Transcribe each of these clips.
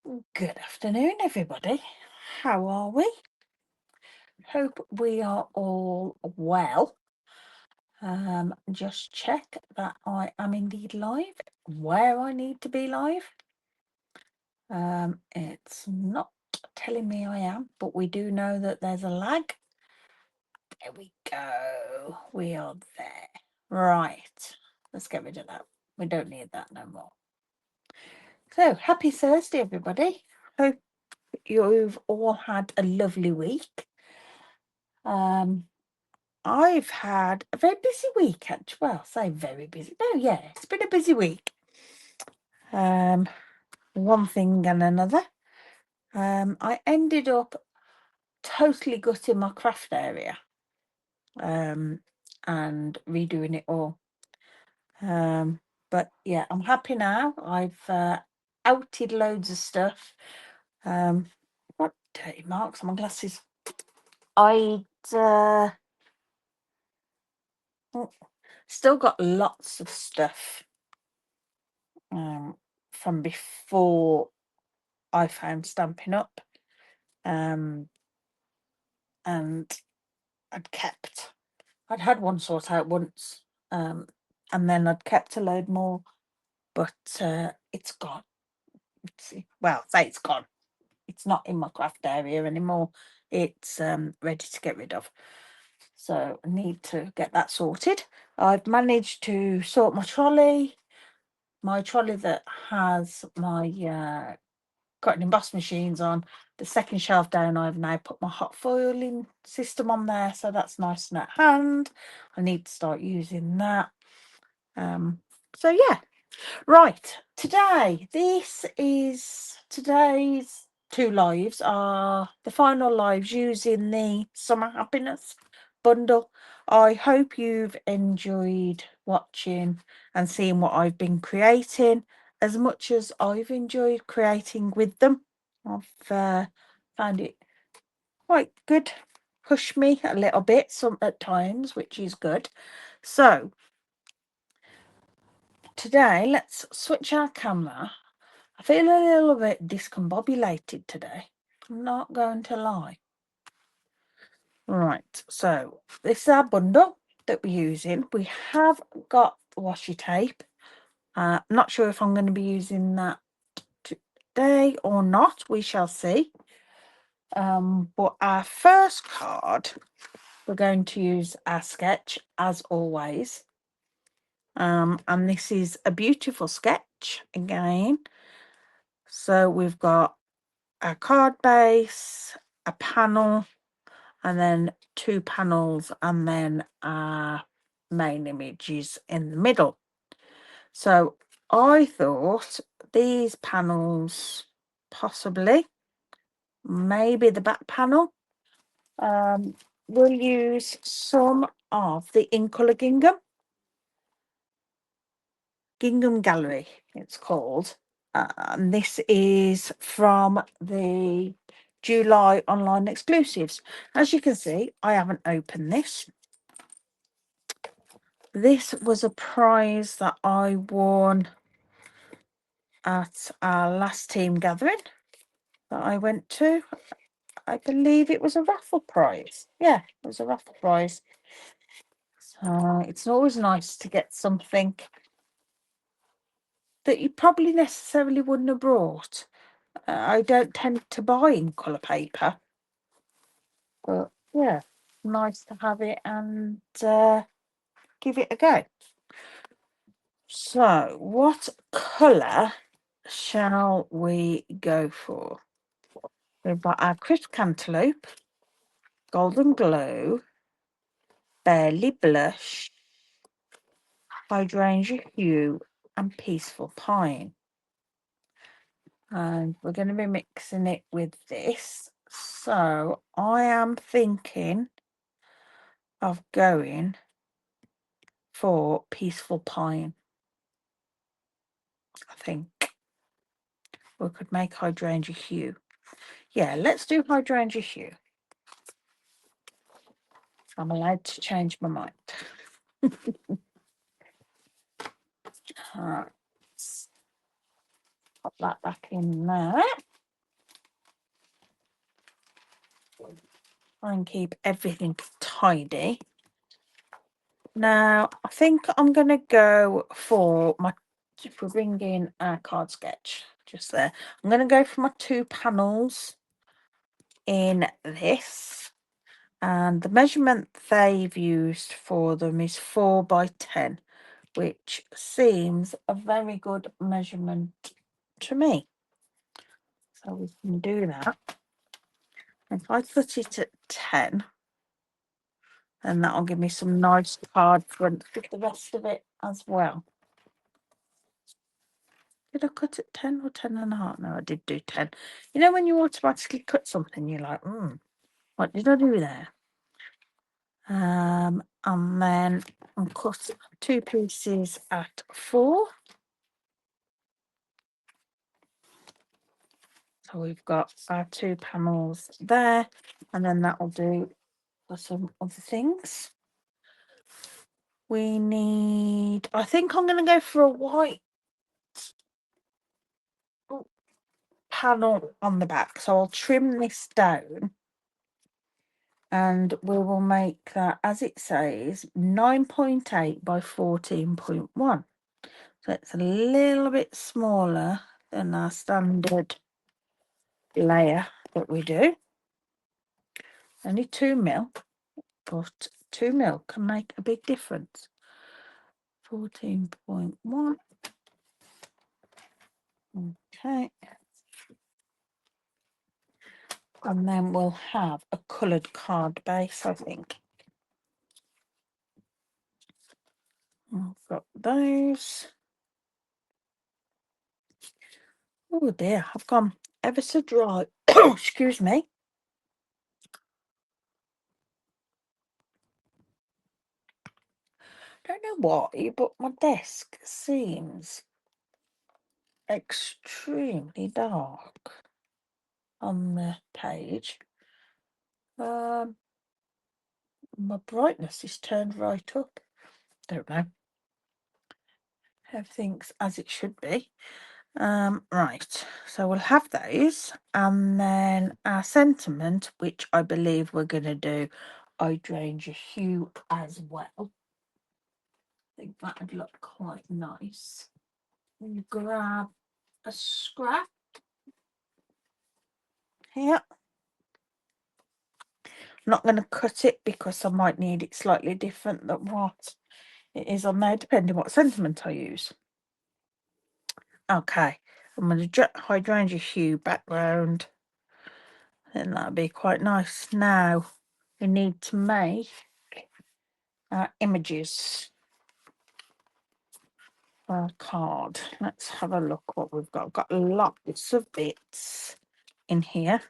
Good afternoon, everybody. How are we? Hope we are all well. Just check that I am indeed live where I need to be live. It's not telling me I am, but we do know that there's a lag. There we go. We are there. Right. Let's get rid of that. We don't need that no more. So, happy Thursday, everybody. Hope you've all had a lovely week. I've had a very busy week, actually. Well, I say very busy. No, yeah, it's been a busy week. One thing and another. I ended up totally gutting my craft area, and redoing it all. But yeah, I'm happy now. I've outed loads of stuff. Got dirty marks on my glasses. I'd still got lots of stuff from before I found Stampin' Up. And I'd had one sort out once, and then I'd kept a load more, but it's gone. Well, say it's gone. It's not in my craft area anymore. It's ready to get rid of. So I need to get that sorted. I've managed to sort my trolley that has my got an emboss machines on. The second shelf down, I've now put my hot foiling system on there, so that's nice and at hand. I need to start using that. So yeah, right. Today's two lives are the final lives using the Summer Happiness bundle. I hope you've enjoyed watching and seeing what I've been creating as much as I've enjoyed creating with them. I've found it quite good, push me a little bit some at times, which is good. So today, let's switch our camera. I feel a little bit discombobulated today. I'm not going to lie. Right, so this is our bundle that we're using. We have got washi tape. I'm not sure if I'm going to be using that today or not. We shall see. But our first card, we're going to use our sketch as always. And this is a beautiful sketch again. So we've got a card base, a panel, and then two panels, and then our main images in the middle. So I thought these panels, possibly, maybe the back panel, we'll use some of the In Colour Gingham Gallery, it's called. And this is from the July online exclusives. As you can see, I haven't opened this. This was a prize that I won at our last team gathering that I went to. I believe it was a raffle prize. Yeah, it was a raffle prize. So it's always nice to get something that you probably necessarily wouldn't have brought. I don't tend to buy in colour paper, but yeah, nice to have it and give it a go. So, what colour shall we go for? We've got our crisp cantaloupe, golden glow, barely blush, hydrangea hue, and peaceful pine. And we're going to be mixing it with this. So I am thinking of going for peaceful pine. I think we could make hydrangea hue. Yeah, let's do hydrangea hue. I'm allowed to change my mind. All right. Pop that back in there. try and keep everything tidy. Now, I think I'm going to go for my, if we bring in our card sketch just there, I'm going to go for my 2 panels in this. And the measurement they've used for them is 4 by 10, which seems a very good measurement to me. So we can do that. If I put it at 10, then that'll give me some nice card fronts with the rest of it as well. Did I cut it 10 or 10 and a half? No, I did do 10. You know when you automatically cut something, you're like, what did I do there? And then I'll cut 2 pieces at 4. So we've got our 2 panels there, and then that will do for some other things. We need, I think I'm going to go for a white panel on the back. So I'll trim this down and we will make that, as it says, 9.8 by 14.1. So it's a little bit smaller than our standard layer that we do. Only 2 mil, but 2 mil can make a big difference. 14.1. Okay. And then we'll have a coloured card base, I think. I've got those. Oh dear, I've gone ever so dry. Excuse me. Don't know why, but my desk seems extremely dark on the page. My brightness is turned right up. Don't know. Everything's as it should be. Right, so we'll have those, and then our sentiment, which I believe we're going to do hydrangea hue as well. I think that would look quite nice. And grab a scrap here. I'm not going to cut it because I might need it slightly different than what it is on there, depending what sentiment I use. Okay, I'm going to hydrangea hue background. Then that'll be quite nice. Now we need to make our images for our card. Let's have a look what we've got. We've got lots of bits in here.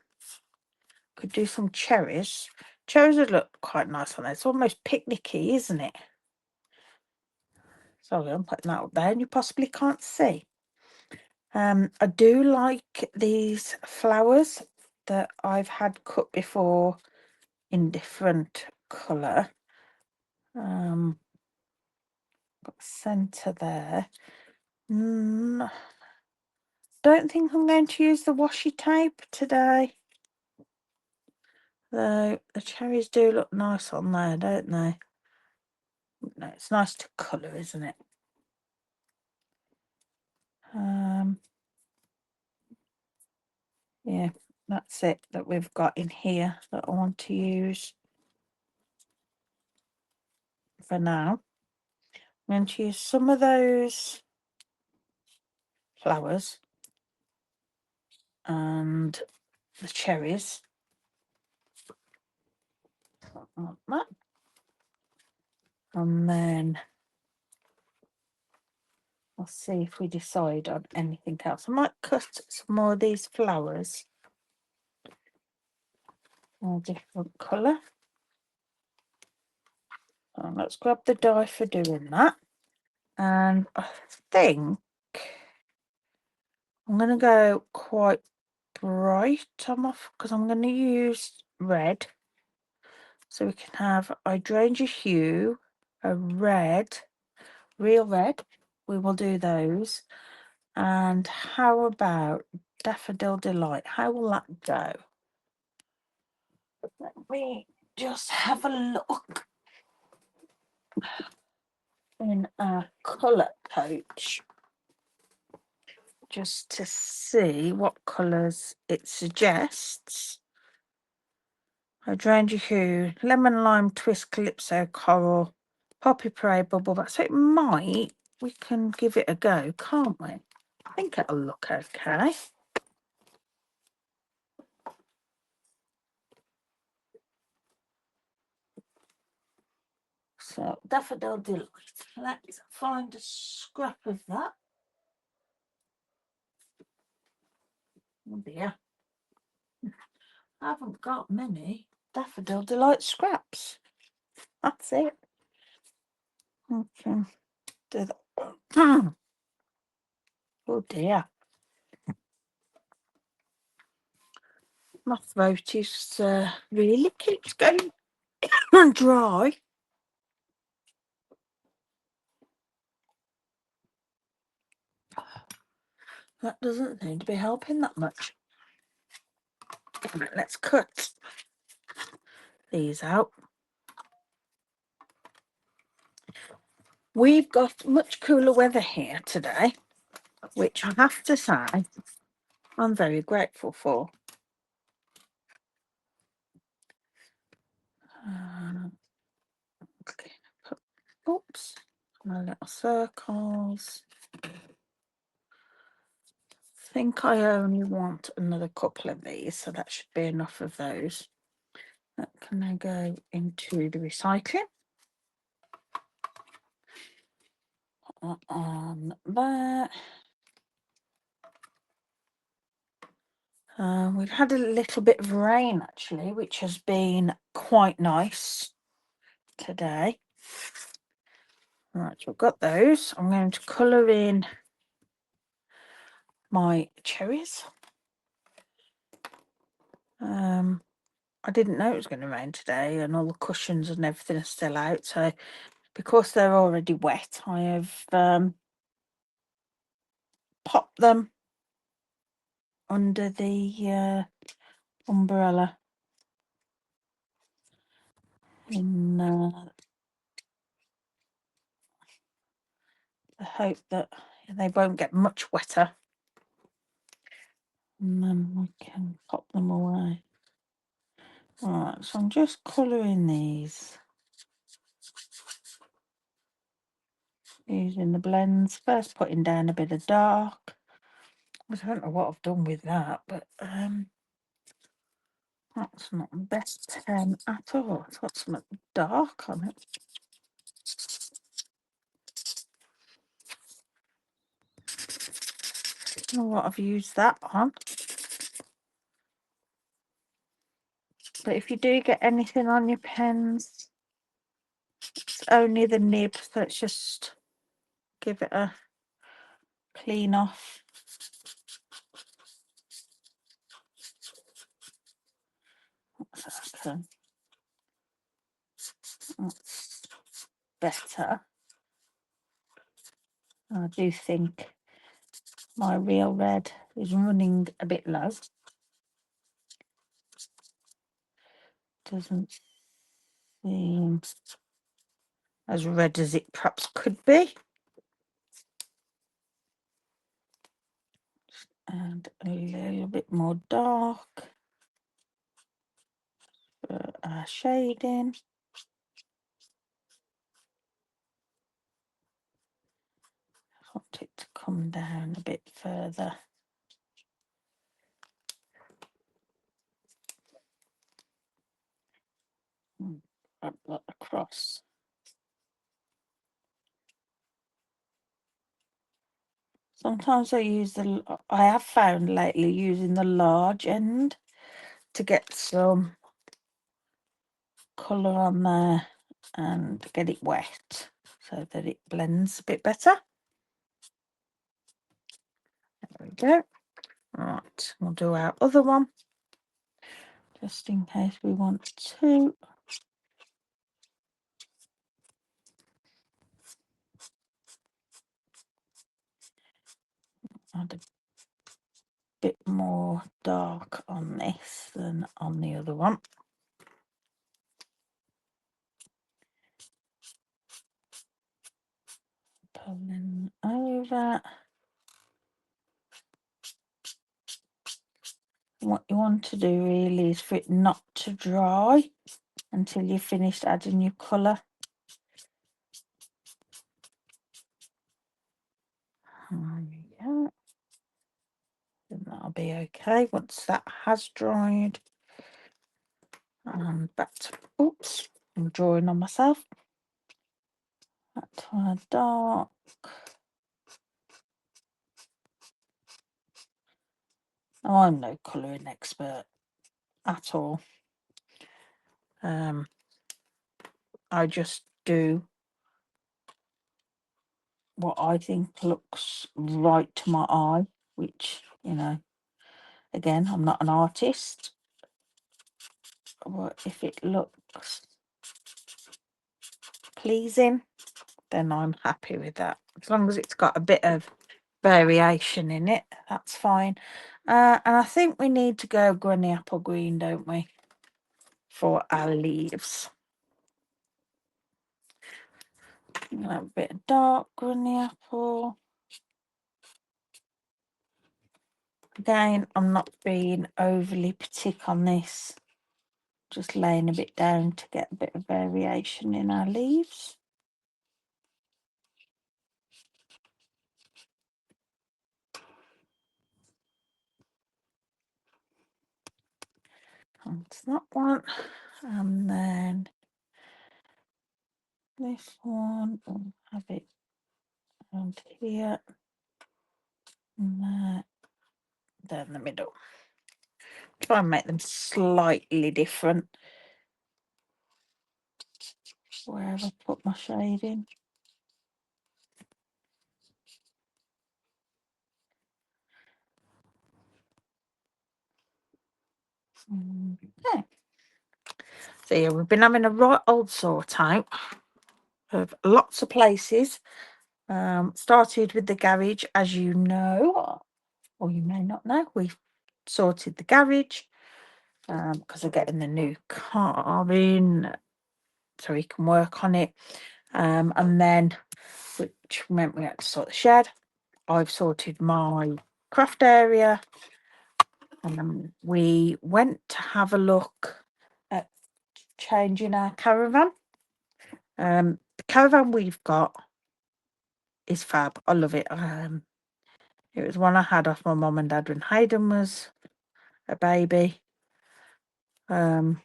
Could do some cherries. Cherries would look quite nice on there. It's almost picnicky, isn't it? Sorry, I'm putting that up there and you possibly can't see. I do like these flowers that I've had cut before in different colour. Got centre there. Don't think I'm going to use the washi tape today. Though the cherries do look nice on there, don't they? No, it's nice to colour, isn't it? Yeah, that's it that we've got in here that I want to use for now. I'm going to use some of those flowers and the cherries. Like that. And then I'll see if we decide on anything else. I might cut some more of these flowers in a different colour. Let's grab the die for doing that. And I think I'm going to go quite bright because I'm going to use red. So we can have hydrangea hue, a red, real red. We will do those. And how about Daffodil Delight? How will that go? Let me just have a look in our colour coach just to see what colours it suggests. Hydrangea hue, lemon lime twist, calypso coral, poppy parade, bubble bath. So it might, we can give it a go, can't we? I think it'll look okay. So Daffodil Delight. Let's find a scrap of that. Oh dear. I haven't got many Daffodil Delight scraps. That's it. Okay. Do that. Oh dear. My throat is really keeps going dry. That doesn't seem to be helping that much. Let's cut these out. We've got much cooler weather here today, which I have to say I'm very grateful for. Okay. Oops, my little circles. I think I only want another couple of these, so that should be enough of those. That can now go into the recycling. On there. We've had a little bit of rain actually, which has been quite nice today. Right, so I've got those. I'm going to colour in my cherries. I didn't know it was going to rain today, and all the cushions and everything are still out. So because they're already wet, I have popped them under the umbrella in the hope that they won't get much wetter, and then we can pop them away. Right, so I'm just colouring these using the blends. First putting down a bit of dark. I don't know what I've done with that, but that's not the best pen at all. It's got some dark on it. I don't know what I've used that on. But if you do get anything on your pens, it's only the nib, so let's just give it a clean off. That's better. I do think my real red is running a bit low. Doesn't seem as red as it perhaps could be. And a little bit more dark for our shading. I want it to come down a bit further. Rub that across. Sometimes I have found lately using the large end to get some colour on there and get it wet so that it blends a bit better. There we go. Right, we'll do our other one just in case we want to. Add a bit more dark on this than on the other one. pulling over. What you want to do really is for it not to dry until you've finished adding your colour. There we go. And that'll be okay once that has dried. And back to, oops, I'm drawing on myself. Back to our dark. Oh, I'm no colouring expert at all. I just do what I think looks right to my eye, which, you know, again, I'm not an artist, but if it looks pleasing, then I'm happy with that. As long as it's got a bit of variation in it, that's fine. And I think we need to go Granny Apple Green, don't we, for our leaves. A bit of dark Granny Apple. Again, I'm not being overly particular on this, just laying a bit down to get a bit of variation in our leaves. That's that one, and then this one, I'll have it around here, and there in the middle. Try and make them slightly different where I put my shading. Okay. So yeah, we've been having a right old sort out of lots of places. Started with the garage, as you know, or you may not know. We've sorted the garage because we're getting the new car in, so we can work on it. And then, which meant we had to sort the shed. I've sorted my craft area, and we went to have a look at changing our caravan. The caravan we've got is fab. I love it. It was one I had off my mum and dad when Hayden was a baby. And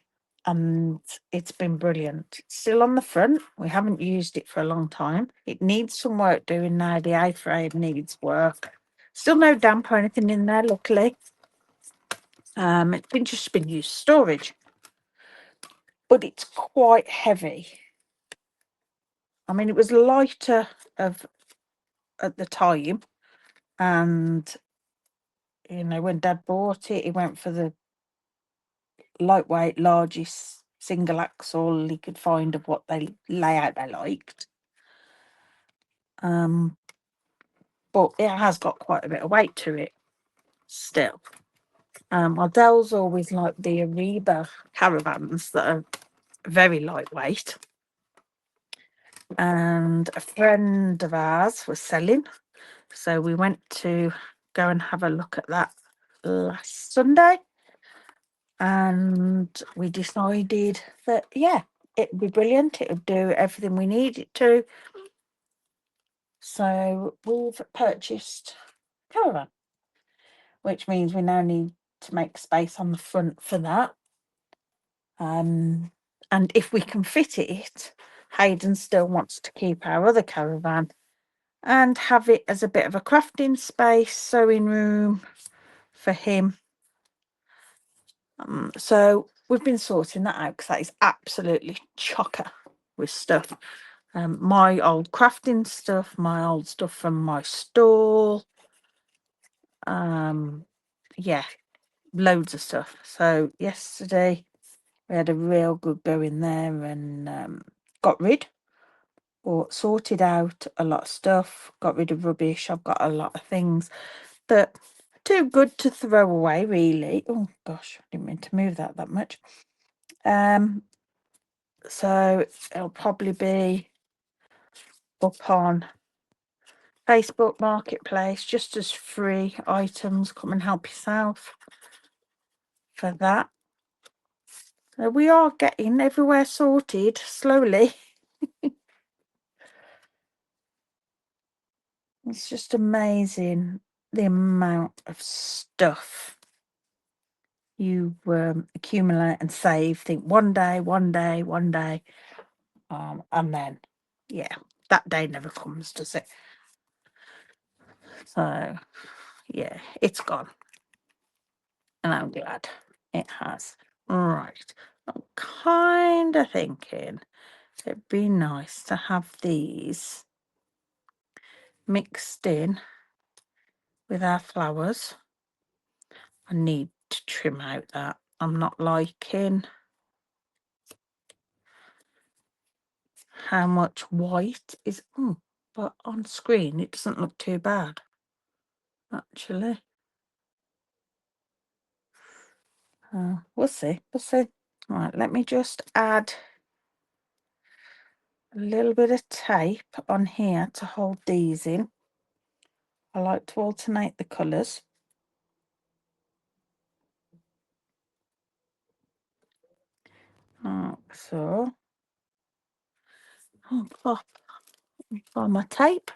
it's been brilliant. It's still on the front. We haven't used it for a long time. It needs some work doing now. The A-frame needs work. Still no damp or anything in there, luckily. It's just been used storage. But it's quite heavy. I mean, it was lighter at the time. And, you know, when Dad bought it, he went for the lightweight, largest single axle he could find of what they layout they liked. But it has got quite a bit of weight to it still. Adele's always liked the Ariba caravans that are very lightweight. And a friend of ours was selling, so we went to go and have a look at that last Sunday. And we decided that, yeah, it'd be brilliant. It would do everything we need it to. So we've purchased a caravan, which means we now need to make space on the front for that. And if we can fit it, Hayden still wants to keep our other caravan and have it as a bit of a crafting space, sewing room for him. So we've been sorting that out because that is absolutely chocker with stuff. My old crafting stuff, my old stuff from my stall. Yeah, loads of stuff. So yesterday we had a real good go in there and got rid or sorted out a lot of stuff, got rid of rubbish. I've got a lot of things that are too good to throw away, really. Oh gosh, I didn't mean to move that much. So it'll probably be up on Facebook Marketplace, just as free items. Come and help yourself for that. So we are getting everywhere sorted slowly. It's just amazing the amount of stuff you accumulate and save. Think one day, and then yeah, that day never comes, does it? So yeah, it's gone, and I'm glad it has. Right, I'm kind of thinking it'd be nice to have these mixed in with our flowers. I need to trim out that. I'm not liking how much white is, but on screen it doesn't look too bad, actually. We'll see. Right, let me just add a little bit of tape on here to hold these in. I like to alternate the colours. So, pop on my tape.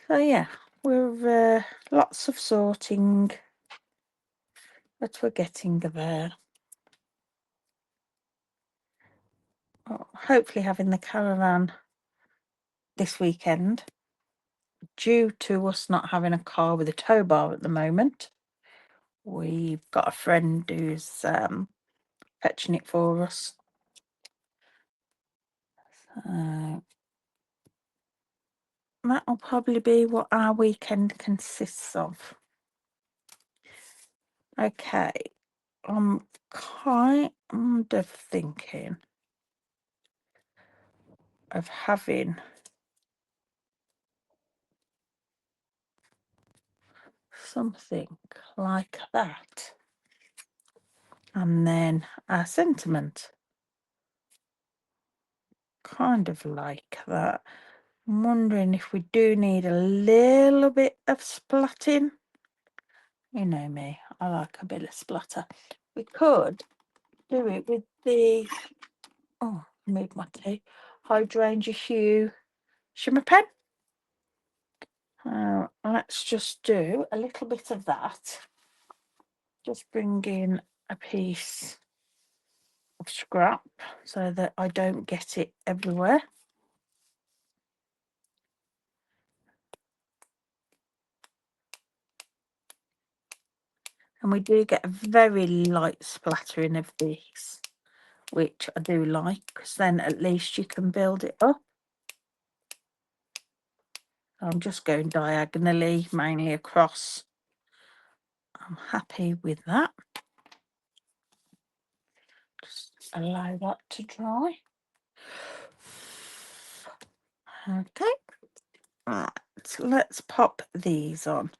So yeah, we're lots of sorting, but we're getting there. Hopefully having the caravan this weekend, due to us not having a car with a tow bar at the moment. We've got a friend who's fetching it for us. That'll probably be what our weekend consists of. Okay, I'm kind of thinking of having something like that, and then our sentiment kind of like that. I'm wondering if we do need a little bit of splatting. You know me, I like a bit of splatter. We could do it with the, move my tea, hydrangea hue shimmer pen. Let's just do a little bit of that. Just bring in a piece of scrap so that I don't get it everywhere. And we do get a very light splattering of these, which I do like, because then at least you can build it up. I'm just going diagonally, mainly across. I'm happy with that. Just allow that to dry. Okay, right, let's pop these on.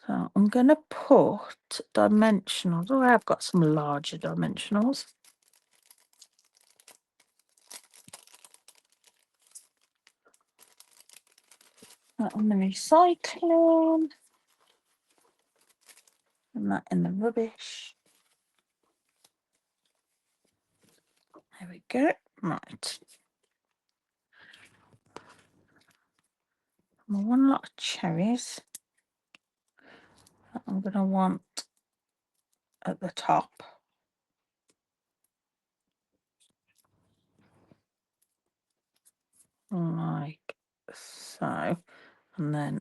So I'm going to put dimensionals. Oh, I've got some larger dimensionals. That on the recycling. And that in the rubbish. There we go. Right. One lot of cherries that I'm going to want at the top. Like so. And then,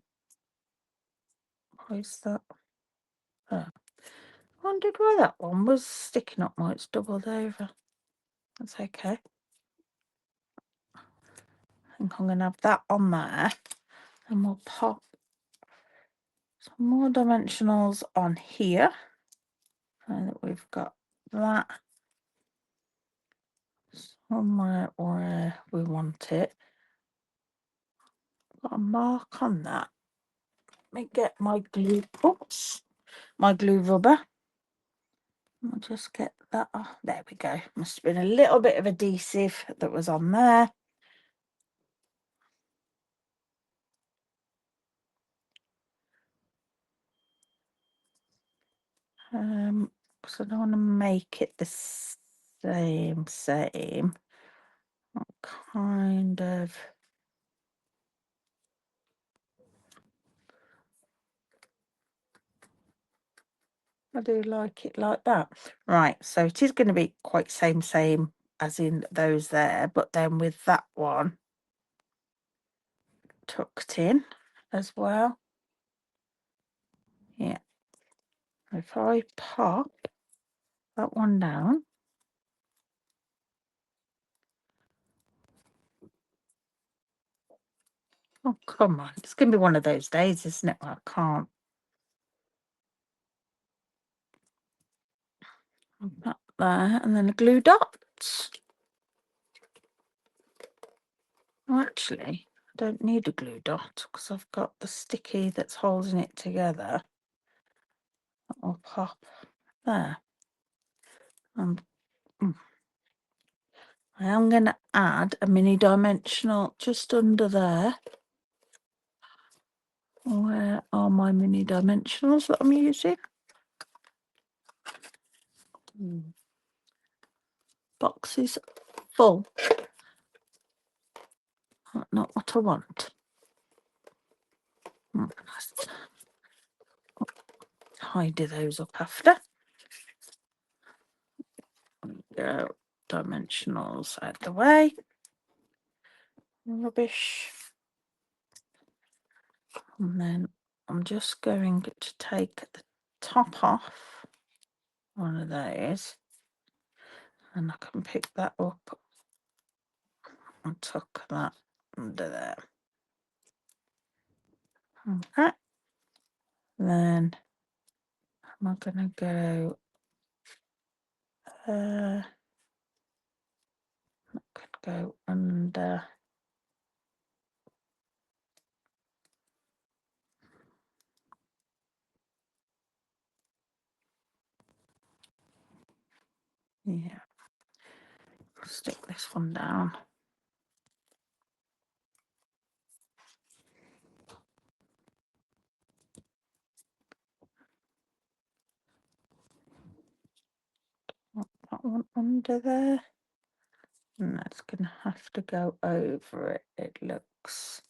where's that? I wondered why that one was sticking up more. It's doubled over. That's okay. I think I'm going to have that on there. And we'll pop some more dimensionals on here. So that we've got that somewhere where we want it. Got a mark on that. Let me get my glue, my glue rubber. I'll just get that off. There we go. Must have been a little bit of adhesive that was on there. Because I don't want to make it the same. I'll kind of. I do like it like that. Right, so it is going to be quite same as in those there, but then with that one tucked in as well. Yeah. If I pop that one down. Oh, come on. It's going to be one of those days, isn't it? I can't. That there, and then the glue dots. Oh, actually, I don't need a glue dot because I've got the sticky that's holding it together. I'll pop there. I am going to add a mini dimensional just under there. Where are my mini dimensionals that I'm using? Box is full. Not what I want. Tidy those up after. Go dimensionals out the way. Rubbish. And then I'm just going to take the top off one of those, and I can pick that up and tuck that under there. Okay. Then I'm going to go that could go under. Yeah. Stick this one down. Put that one under there. And that's going to have to go over it, it looks.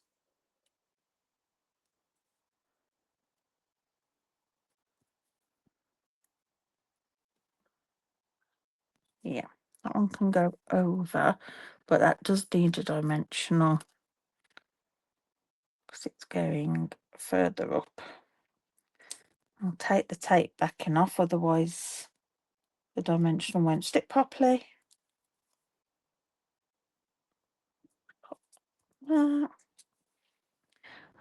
Yeah, that one can go over, but that does need a dimensional because it's going further up. I'll take the tape backing off, otherwise the dimensional won't stick properly. Pop that.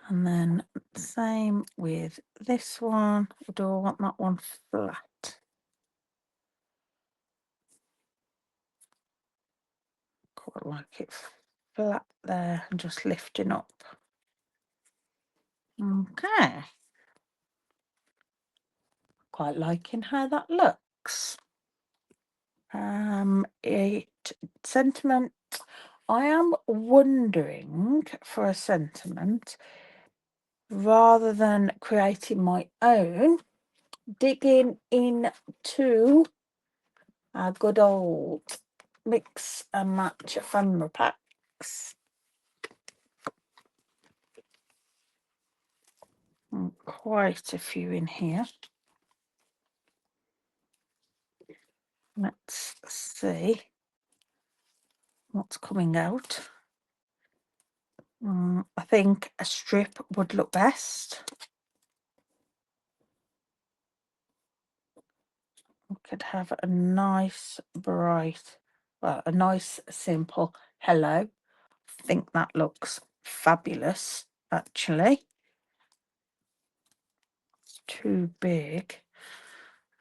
And then same with this one. Or do I want that one flat? Quite like it flat there and just lifting up. Okay. Quite liking how that looks. Sentiment. I am wondering for a sentiment, rather than creating my own, digging into our good old mix and match ephemera packs. Quite a few in here. Let's see what's coming out. I think a strip would look best. We could have a nice bright, well, a nice simple hello. I think that looks fabulous, actually. It's too big.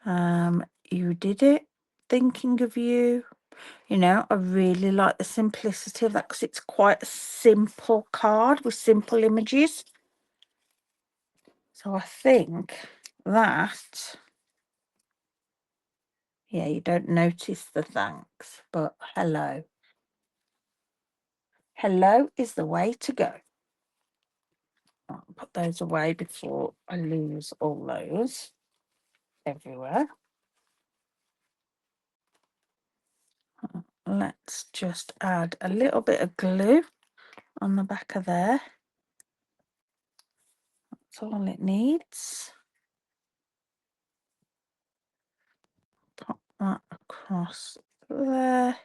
You did it. Thinking of you. You know, I really like the simplicity of that because it's quite a simple card with simple images. So I think that Yeah, you don't notice the thanks, but hello. Hello is the way to go. I'll put those away before I lose all those everywhere. Let's just add a little bit of glue on the back of there. That's all it needs. Pop that across there.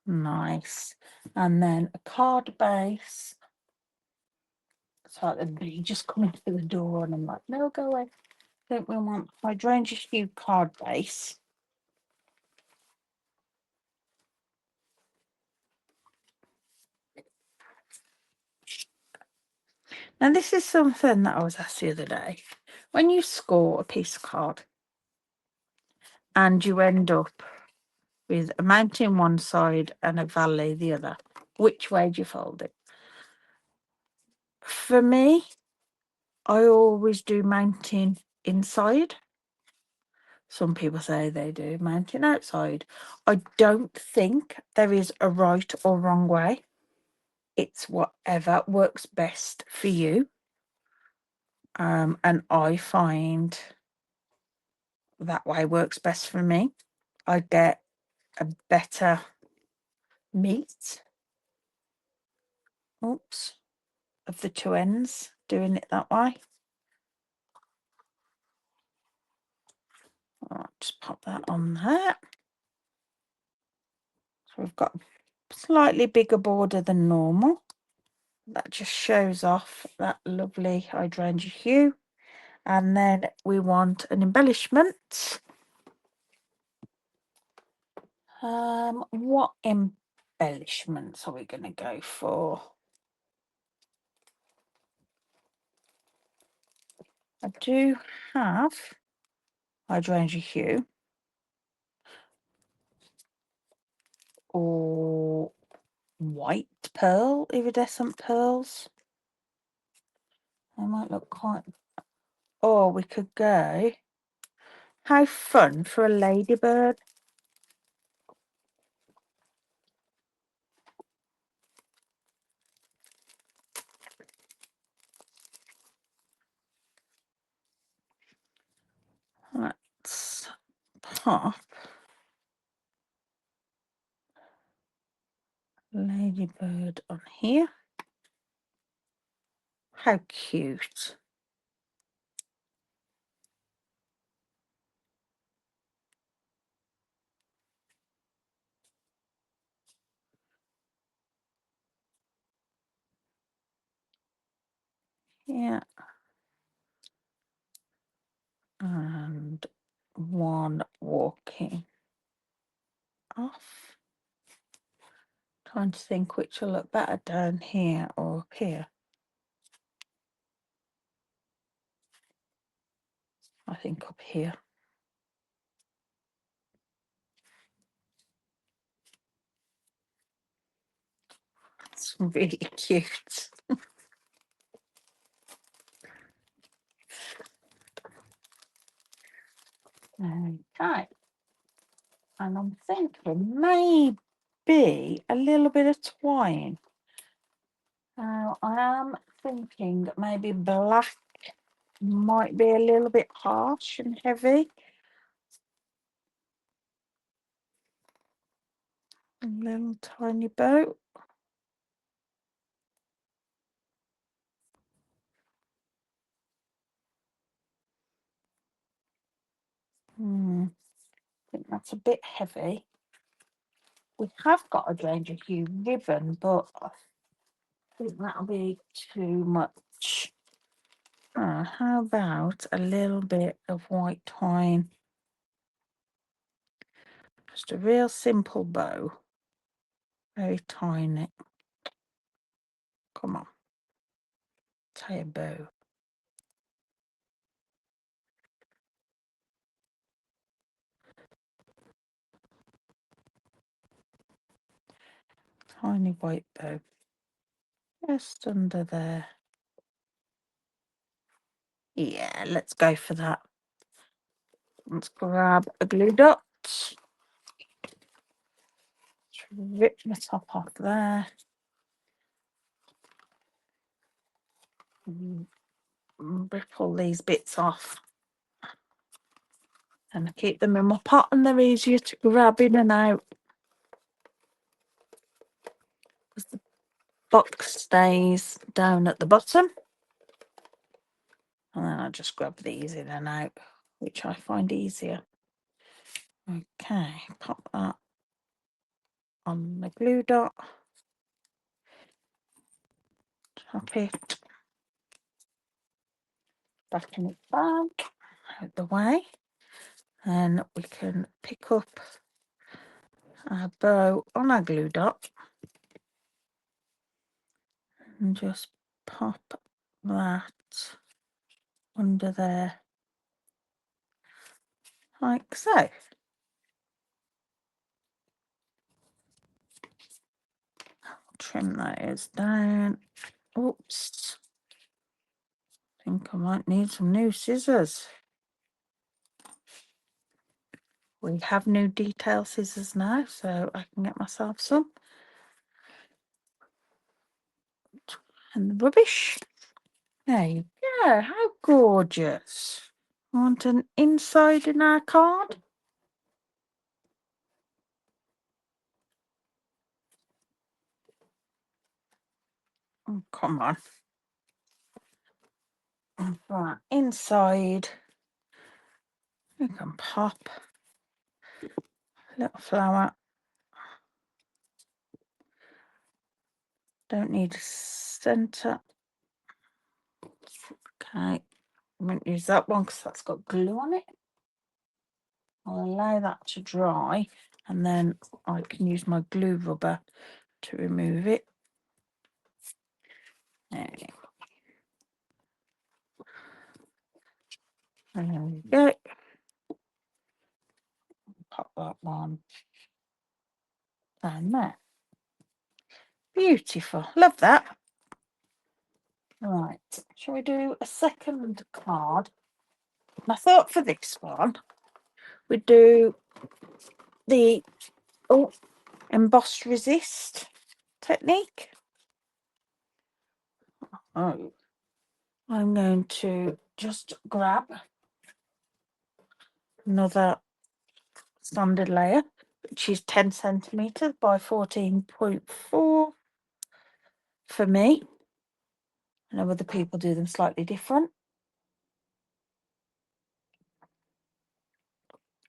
Nice. And then a card base. It's like the bee just coming through the door, and I'm like, no, go away. Don't we want hydrangea hue card base? Now, this is something that I was asked the other day. When you score a piece of card and you end up with a mountain one side and a valley the other, which way do you fold it? For me, I always do mountain inside. Some people say they do mountain outside. I don't think there is a right or wrong way. It's whatever works best for you. And I find that way works best for me. I get a better meat. Oops. Of the two ends, doing it that way. I'll just pop that on there. So we've got a slightly bigger border than normal. That just shows off that lovely hydrangea hue. And then we want an embellishment. What embellishments are we going to go for? I do have hydrangea hue or white pearl, iridescent pearls. They might look quite... Or we could go... How fun for a ladybird. Let's pop ladybird on here. How cute. Yeah. And one walking off. Trying to think which will look better, down here or up here. I think up here. It's really cute. Okay. And I'm thinking maybe a little bit of twine. Now I am thinking maybe black might be a little bit harsh and heavy. A little tiny boat. I think that's a bit heavy. We have got a hydrangea hue ribbon, but I think that'll be too much. How about a little bit of white twine? Just a real simple bow. Very tiny. Come on. Tie a bow. Tiny white bow. Just under there. Yeah, let's go for that. Let's grab a glue dot. Rip the top off there. Rip all these bits off. And I keep them in my pot and they're easier to grab in and out. Because the box stays down at the bottom. And then I just grab these in and out, which I find easier. Okay, pop that on the glue dot. Tap it back in its bag, out the way. Then we can pick up our bow on our glue dot and just pop that under there like so. Trim those down. Oops. I think I might need some new scissors. We have new detail scissors now, so I can get myself some. And the rubbish. There you go. How gorgeous. Want an inside in our card? Oh, come on. Right, inside. You can pop a little flower. Don't need a centre. Okay, I won't use that one because that's got glue on it. I'll allow that to dry and then I can use my glue rubber to remove it. There we go. Pop that one down there. Beautiful. Love that. Right. Shall we do a second card? And I thought for this one we'd do the Emboss Resist technique. Oh, I'm going to just grab another standard layer, which is 10 centimeters by 14.4 for me. I know other people do them slightly different.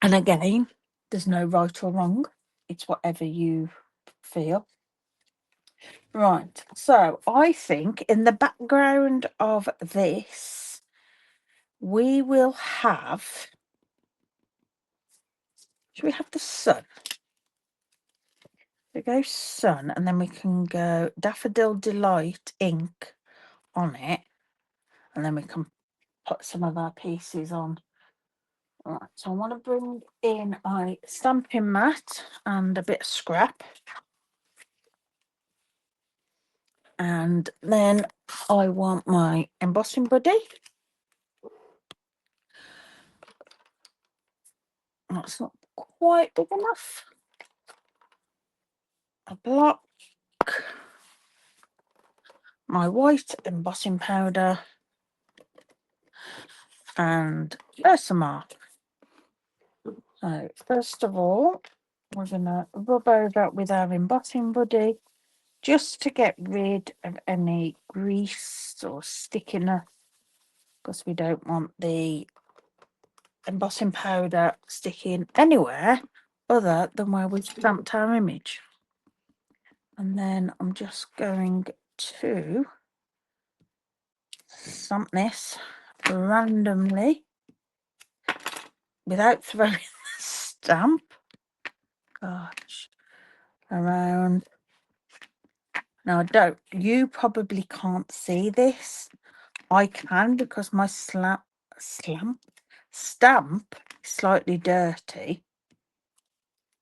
And again, there's no right or wrong. It's whatever you feel. Right, so I think in the background of this, we will have, should we have the sun? We go sun, and then we can go Daffodil Delight ink on it, and then we can put some of our pieces on. Right, so I want to bring in a stamping mat and a bit of scrap. And then I want my embossing buddy. That's not quite big enough. A block. My white embossing powder. And Versamark. So first of all, we're going to rub over with our embossing buddy just to get rid of any grease or stickiness, because we don't want the embossing powder sticking anywhere other than where we've stamped our image. And then I'm just going to stamp this randomly without throwing the stamp. Gosh, around. Now, you probably can't see this. I can, because my stamp is slightly dirty,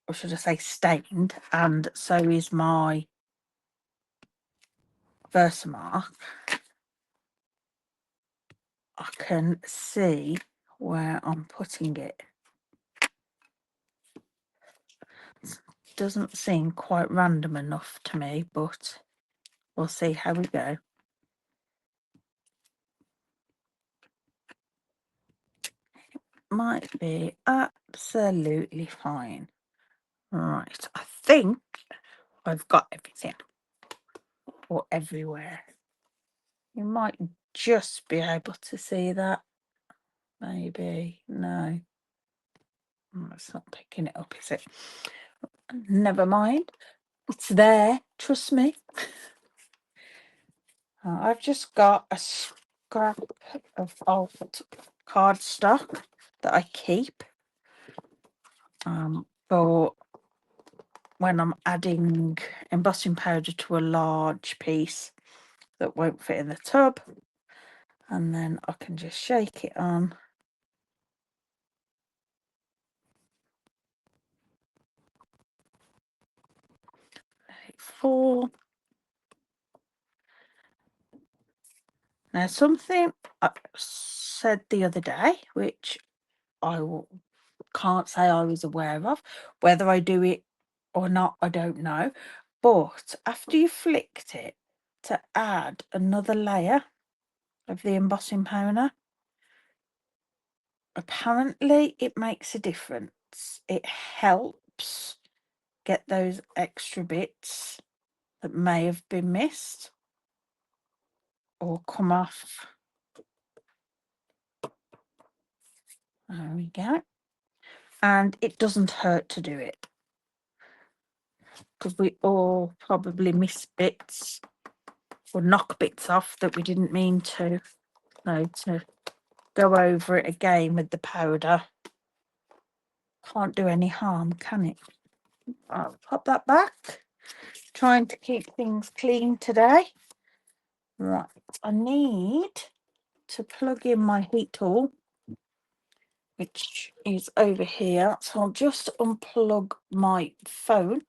or should I say stained, and so is my Versamark. I can see where I'm putting it. doesn't seem quite random enough to me, but we'll see how we go. Might be absolutely fine. Right, I think I've got everything, or everywhere. You might just be able to see that. Maybe. No. It's not picking it up, is it? Never mind. It's there. Trust me. I've just got a scrap of old cardstock that I keep for when I'm adding embossing powder to a large piece that won't fit in the tub, and then I can just shake it on. Let it fall. Now, something I said the other day, which I can't say I was aware of, whether I do it or not, I don't know. But after you flicked it, to add another layer of the embossing powder, apparently it makes a difference. It helps get those extra bits that may have been missed or come off. There we go. And it doesn't hurt to do it, because we all probably miss bits or knock bits off that we didn't mean to. No, to go over it again with the powder can't do any harm, can it? I'll pop that back. Trying to keep things clean today. Right, I need to plug in my heat tool, which is over here. So I'll just unplug my phone,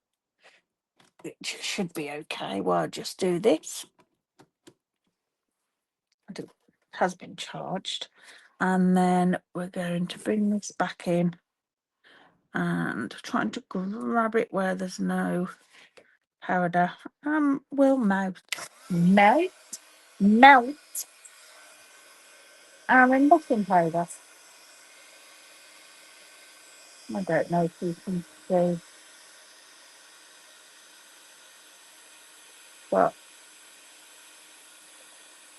which should be okay while I just do this. It has been charged. And then we're going to bring this back in and trying to grab it where there's no powder. Will melt our embossing powder. I don't know if you can see, but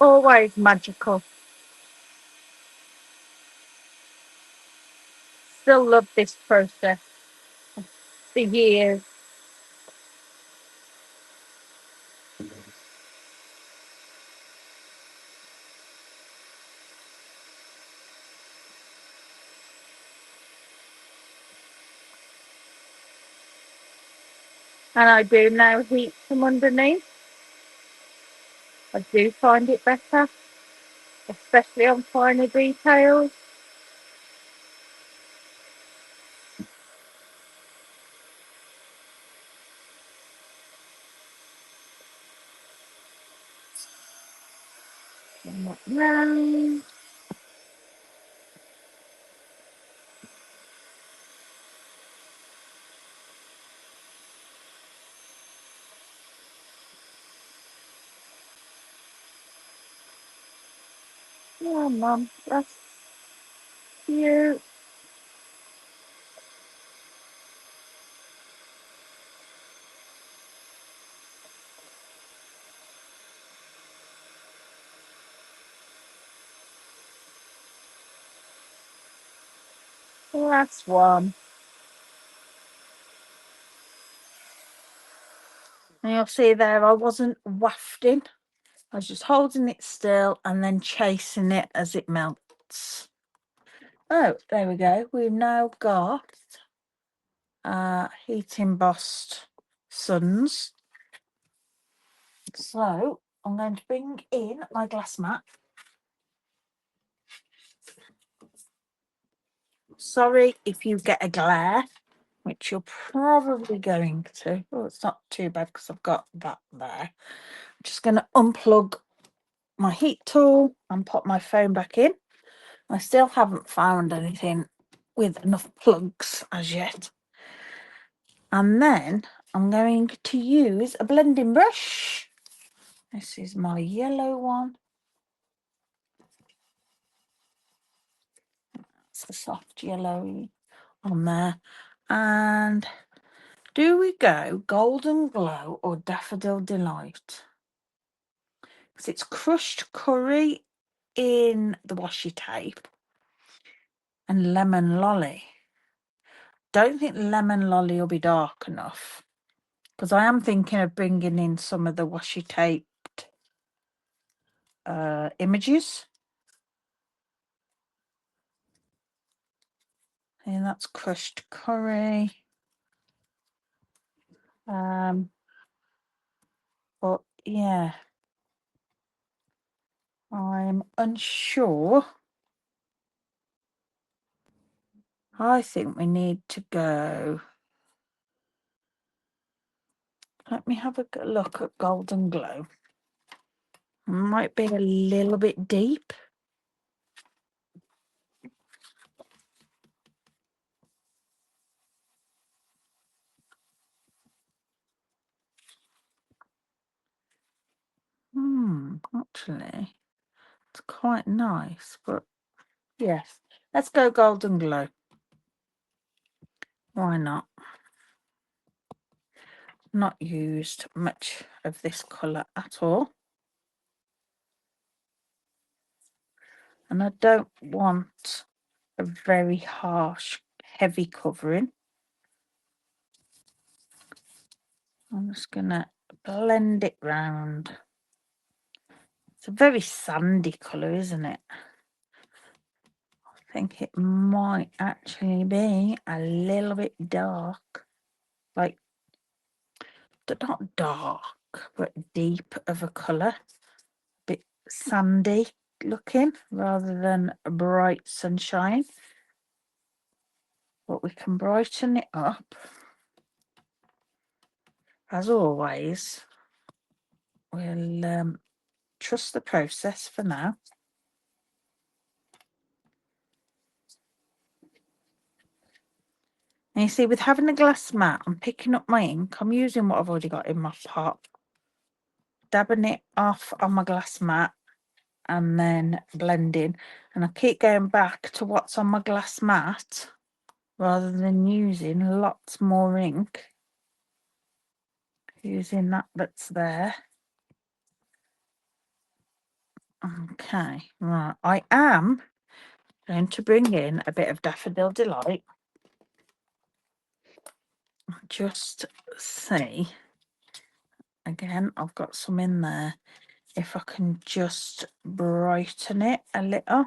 always magical. Still love this process for years. And I do now heat from underneath. I do find it better, especially on finer details. Round. Yeah, Mum, that's cute. That's one. And you'll see there, I wasn't wafting. I was just holding it still and then chasing it as it melts. Oh, there we go. We've now got heat embossed suns. So I'm going to bring in my glass mat. Sorry if you get a glare, which you're probably going to. Oh, it's not too bad because I've got that there. I'm just going to unplug my heat tool and pop my phone back in. I still haven't found anything with enough plugs as yet. And then I'm going to use a blending brush. This is my yellow one. It's the soft yellow on there. And do we go Golden Glow or Daffodil Delight? Because it's crushed curry in the washi tape and lemon lolly. Don't think lemon lolly will be dark enough, because I am thinking of bringing in some of the washi taped images. And that's crushed curry. But yeah, I'm unsure. I think we need to go. Let me have a look at Golden Glow. Might be a little bit deep. Actually, it's quite nice, but yes, let's go Golden Glow. Why not? Not used much of this colour at all. And I don't want a very harsh, heavy covering. I'm just going to blend it round. It's a very sandy colour, isn't it? I think it might actually be a little bit dark. Like, not dark, but deep of a colour. A bit sandy looking rather than a bright sunshine. But we can brighten it up. As always, we'll trust the process for now. And you see, with having a glass mat and picking up my ink, I'm using what I've already got in my pot, dabbing it off on my glass mat and then blending. And I keep going back to what's on my glass mat rather than using lots more ink. Using that's there. Okay, right. I am going to bring in a bit of Daffodil Delight. Just see. Again, I've got some in there. If I can just brighten it a little.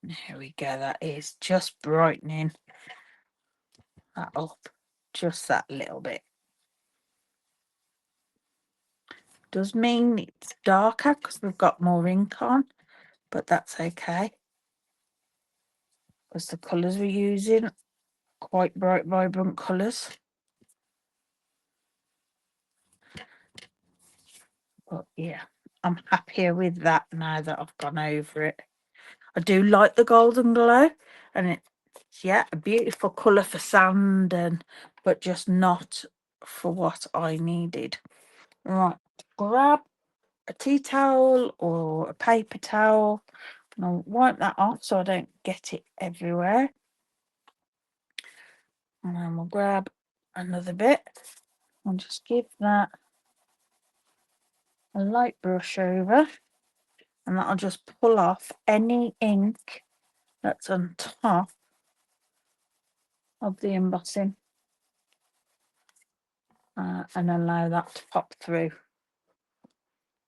There we go. That is just brightening that up just that little bit. Does mean it's darker because we've got more ink on, but that's okay because the colours we're using quite bright, vibrant colours. But yeah, I'm happier with that now that I've gone over it. I do like the Golden Glow, and it's, yeah, a beautiful colour for sand, but just not for what I needed. Right, grab a tea towel or a paper towel, and I'll wipe that off so I don't get it everywhere. And then we'll grab another bit and just give that a light brush over, and that'll just pull off any ink that's on top of the embossing, and allow that to pop through.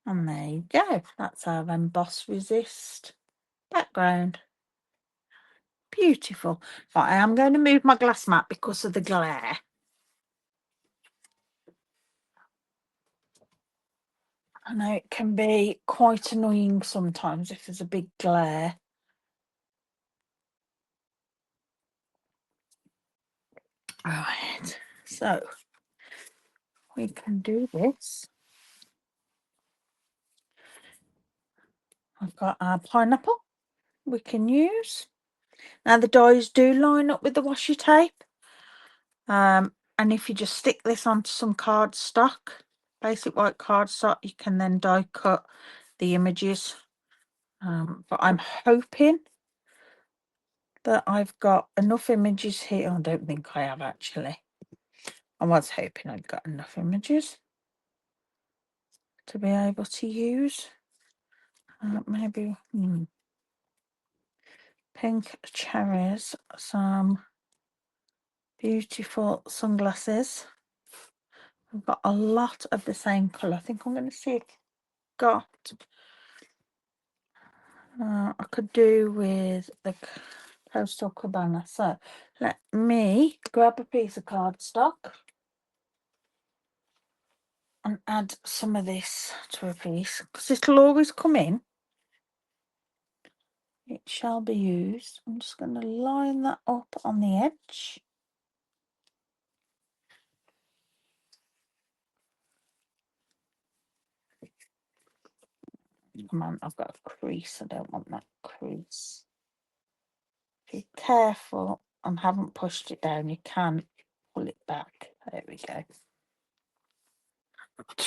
And there you go. That's our Emboss Resist background. Beautiful. But I am going to move my glass mat because of the glare. I know it can be quite annoying sometimes if there's a big glare. Right, so we can do this I've got our pineapple we can use. Now the dies do line up with the washi tape. And if you just stick this onto some cardstock, basic white cardstock, you can then die cut the images. But I'm hoping that I've got enough images here. I don't think I have actually. I was hoping I'd got enough images to be able to use. Maybe pink cherries, some beautiful sunglasses. I've got a lot of the same colour. I think I'm going to see if I've got. I could do with the postal cabana. So let me grab a piece of cardstock and add some of this to a piece, because it'll always come in. It shall be used. I'm just going to line that up on the edge. Come on, I've got a crease. I don't want that crease. Be careful and haven't pushed it down. You can pull it back. There we go.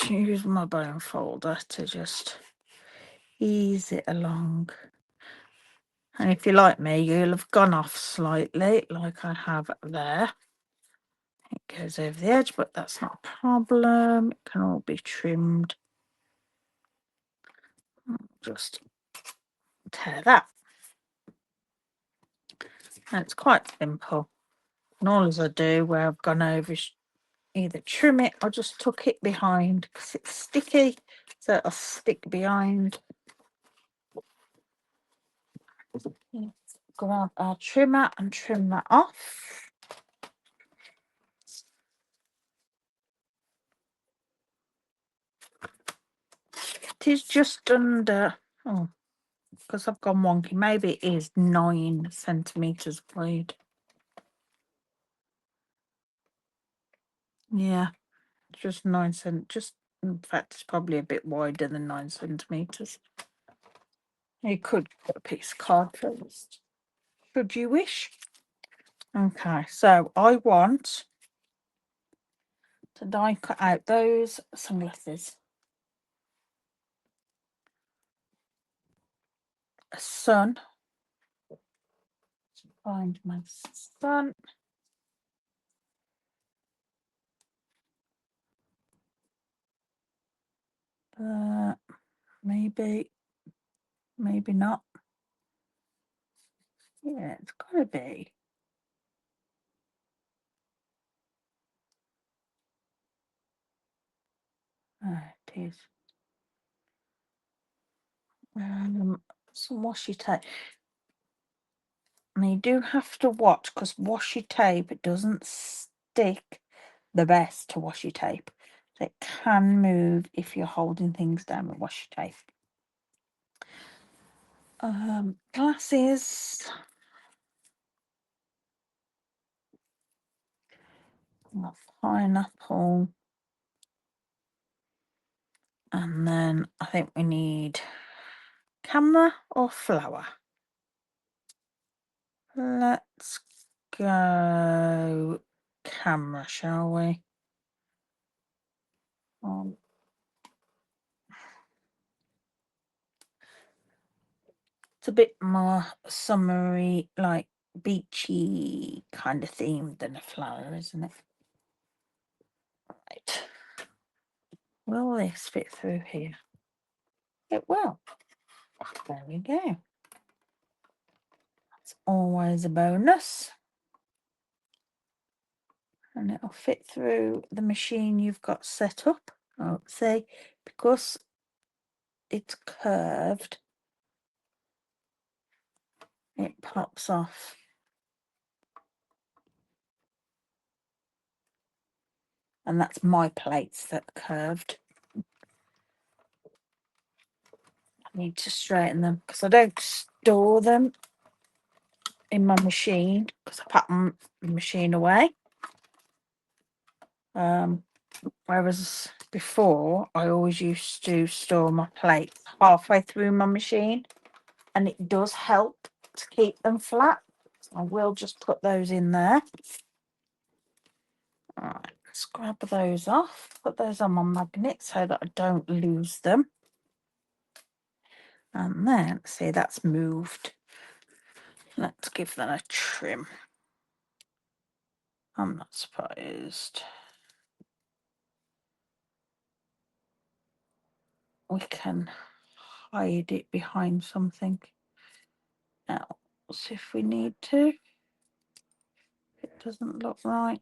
Use my bone folder to just ease it along. And if you're like me, you'll have gone off slightly, like I have there. It goes over the edge, but that's not a problem. It can all be trimmed. Just tear that. And it's quite simple. And all as I do where I've gone over is either trim it or just tuck it behind, because it's sticky, so it'll stick behind. Grab our trimmer and trim that off. It is just under, because I've gone wonky, maybe it is 9 centimeters wide. Yeah, just 9 cent. Just in fact, it's probably a bit wider than 9 centimeters. You could put a piece of card first, should you wish. Okay, so I want to die cut out those sunglasses. A sun. Find my sun. Maybe not. Yeah, it's gotta be. It is. Some washi tape. And you do have to watch, because washi tape doesn't stick the best to washi tape. So it can move if you're holding things down with washi tape. Glasses. Pineapple. And then I think we need camera or flower. Let's go camera, shall we? It's a bit more summery, like beachy kind of theme than a flower, isn't it? Right. Will this fit through here? It will. There we go. That's always a bonus. And it'll fit through the machine you've got set up. Oh, see, because it's curved, it pops off. And that's my plates that are curved. I need to straighten them, because I don't store them in my machine, because I pack my machine away. Whereas before, I always used to store my plates halfway through my machine, and it does help to keep them flat. I will just put those in there. All right, let's grab those off, put those on my magnet so that I don't lose them. And then, see, that's moved. Let's give them a trim. I'm not surprised. We can hide it behind something else if we need to. It doesn't look right.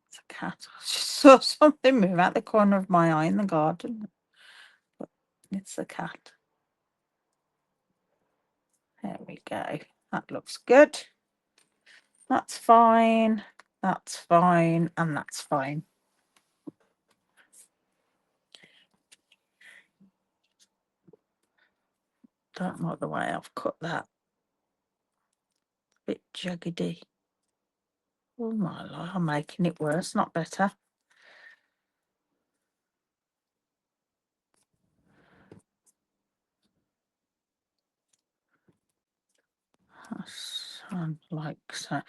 It's a cat. I just saw something move out the corner of my eye in the garden. But it's a cat. There we go. That looks good. That's fine. That's fine. And that's fine. Don't like the way I've cut that. A bit jaggedy. Oh my Lord, I'm making it worse, not better. Sound like so.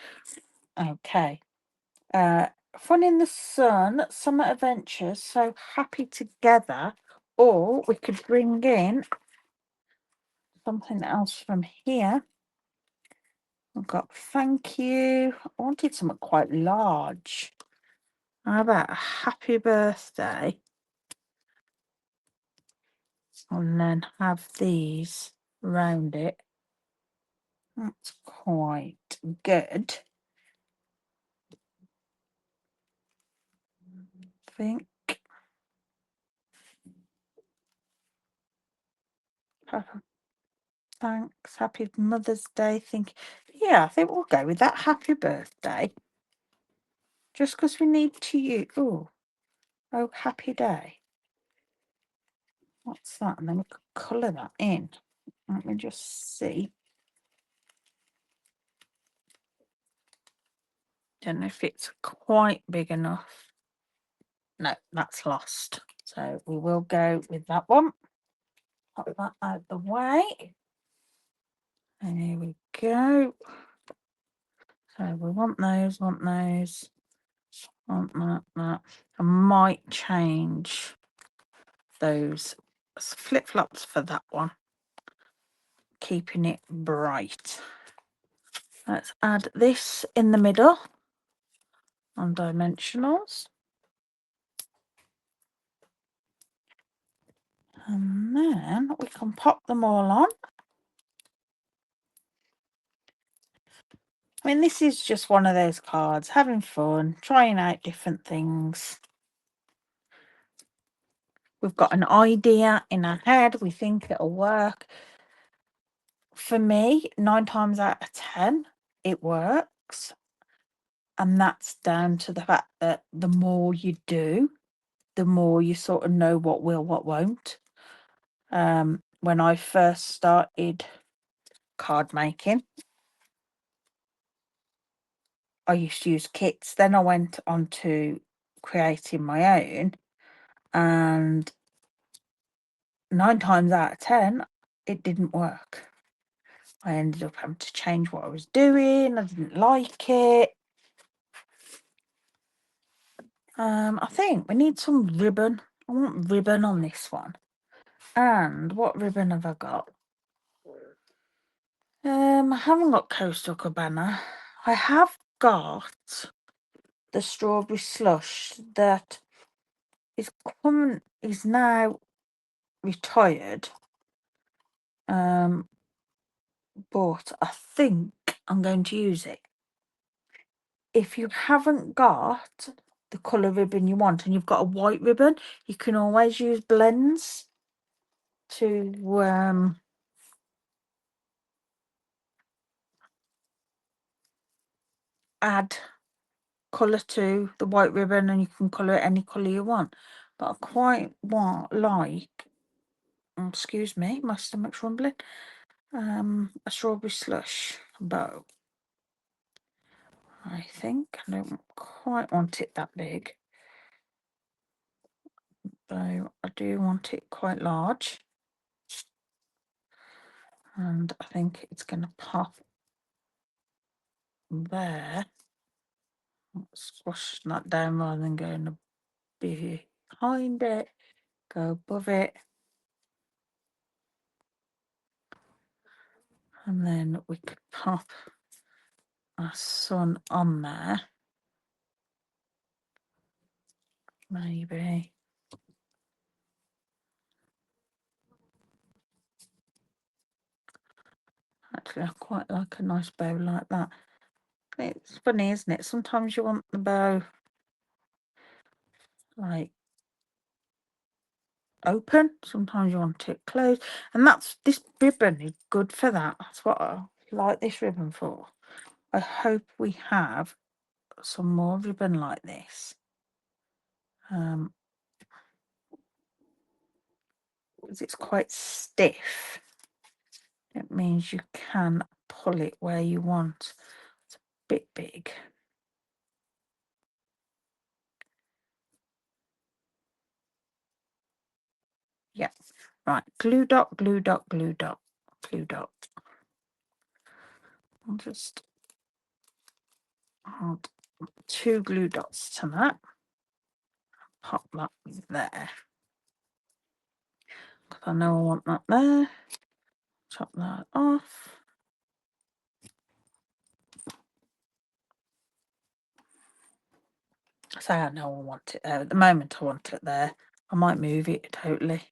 Okay. Fun in the Sun, Summer Adventures, So Happy Together. Or we could bring in something else from here. I've got thank you. I wanted something quite large. How about a happy birthday? And then have these round it. That's quite good. I think. Thanks. Happy Mother's Day. Yeah, I think we'll go with that. Happy birthday. Just because we need to use. Oh, happy day. What's that? And then we could colour that in. Let me just see. Don't know if it's quite big enough. No, that's lost. So we will go with that one. Pop that out the way. And here we go. So we want those, want that. I might change those flip-flops for that one. Keeping it bright. Let's add this in the middle on dimensionals. And then we can pop them all on. I mean, this is just one of those cards, having fun, trying out different things. We've got an idea in our head, we think it'll work. For me, 9 times out of 10, it works. And that's down to the fact that the more you do, the more you sort of know what will, what won't. When I first started card making, I used to use kits. Then I went on to creating my own, and 9 times out of 10, it didn't work. I ended up having to change what I was doing. I didn't like it. I think we need some ribbon. I want ribbon on this one. And what ribbon have I got? I haven't got Coastal Cabana. I have got the strawberry slush that is now retired. But I think I'm going to use it. If you haven't got the colour ribbon you want and you've got a white ribbon, you can always use blends to add colour to the white ribbon, and you can colour it any colour you want. But I quite like, excuse me, my stomach's rumbling, a strawberry slush bow. I think I don't quite want it that big, though I do want it quite large, and I think it's going to pop there. Squash that down rather than going behind it. Go above it, and then we could pop our sun on there, maybe. Actually, I quite like a nice bow like that. It's funny, isn't it? Sometimes you want the bow like open, sometimes you want it closed, and this ribbon is good for that. That's what I like this ribbon for. I hope we have some more ribbon like this, because it's quite stiff. It means you can pull it where you want. It's a bit big. Yeah, right. Glue dot, glue dot, glue dot, glue dot. I'll just add 2 glue dots to that. Pop that there. Because I know I want that there. Chop that off. So I know I want it there. At the moment I want it there. I might move it totally.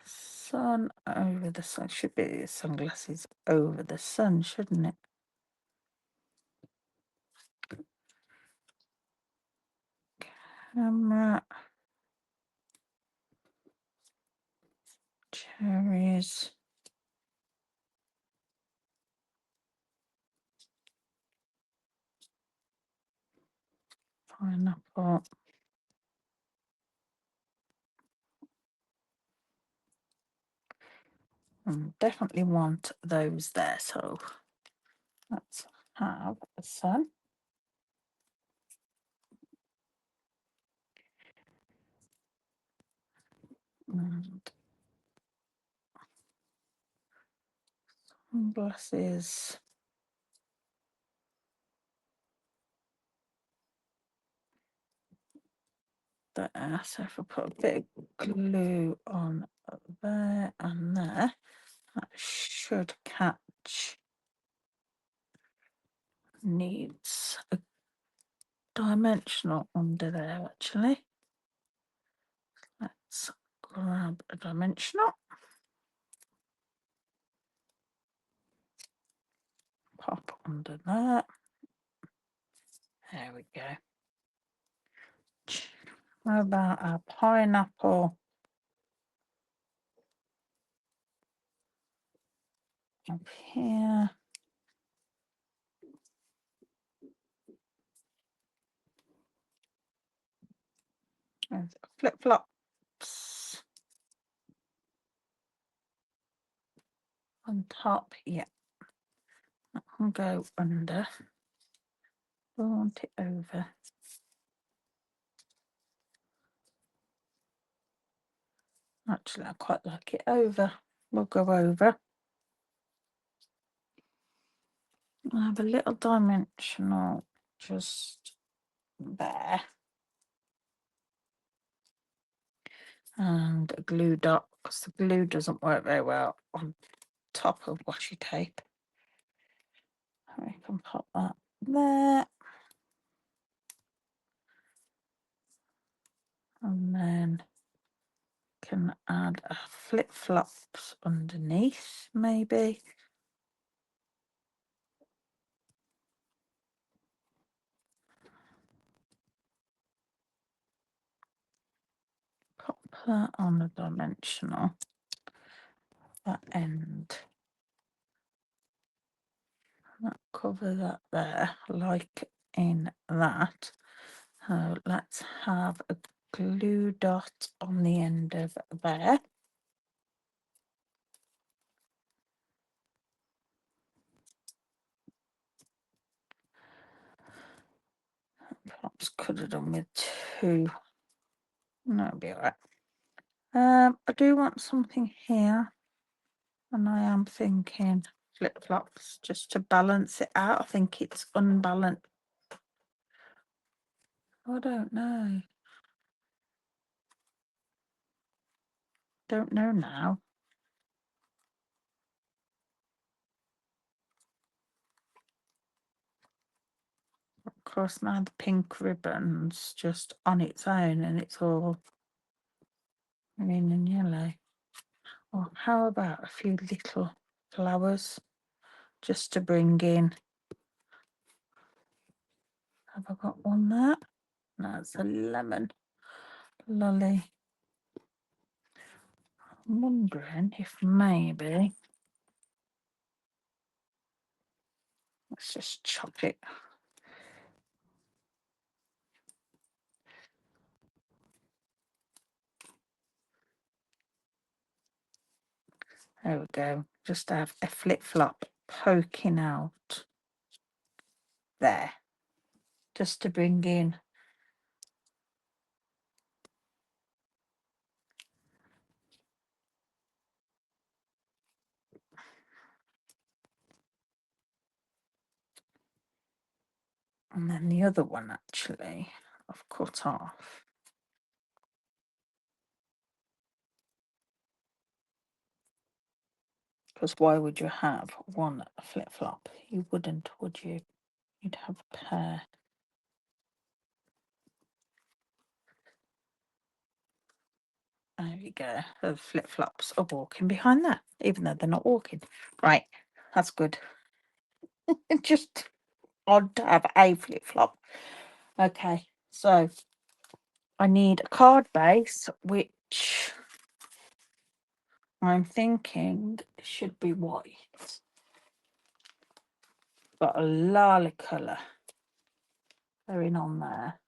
Sun over the sun. Should be sunglasses over the sun, shouldn't it? Camera. Cherries. Pineapple. Definitely want those there, so let's have the sun. And sunglasses. There. So if I put a bit of glue on there and there, that should catch. Needs a dimensional under there actually. Let's grab a dimensional. Pop under there. There we go. How about our pineapple up here? There's flip-flops on top. Yeah, that can go under. We want it over. Actually, I quite like it over. We'll go over. I have a little dimensional just there. And a glue dot, because the glue doesn't work very well on top of washi tape. We can pop that there. And then can add a flip-flops underneath, maybe. Pop that on the dimensional, that end. That cover that there, like in that. So let's have a glue dot on the end of there. Perhaps could have done with 2. No, it'll be all right. I do want something here, and I am thinking flip-flops just to balance it out. I think it's unbalanced. I don't know. Don't know now. Of course, now the pink ribbon's just on its own, and it's all green and yellow. Or how about a few little flowers just to bring in? Have I got one there? No, it's a lemon lolly. I'm wondering if maybe, let's just chop it. There we go. Just have a flip-flop poking out there, just to bring in. And then the other one, actually, I've cut off. Because why would you have one flip-flop? You wouldn't, would you? You'd have a pair. There you go. The flip-flops are walking behind that, even though they're not walking. Right, that's good. Just odd to have a flip-flop. Okay, so I need a card base, which I'm thinking should be white. Got a lilac colour going on there.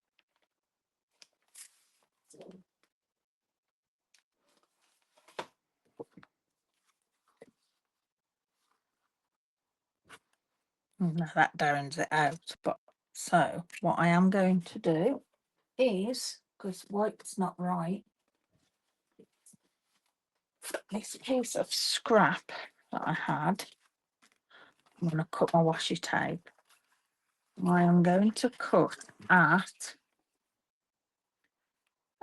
Now that darrens it out. But so what I am going to do is, because white's not right, this piece of scrap that I had, I'm going to cut my washi tape. I am going to cut at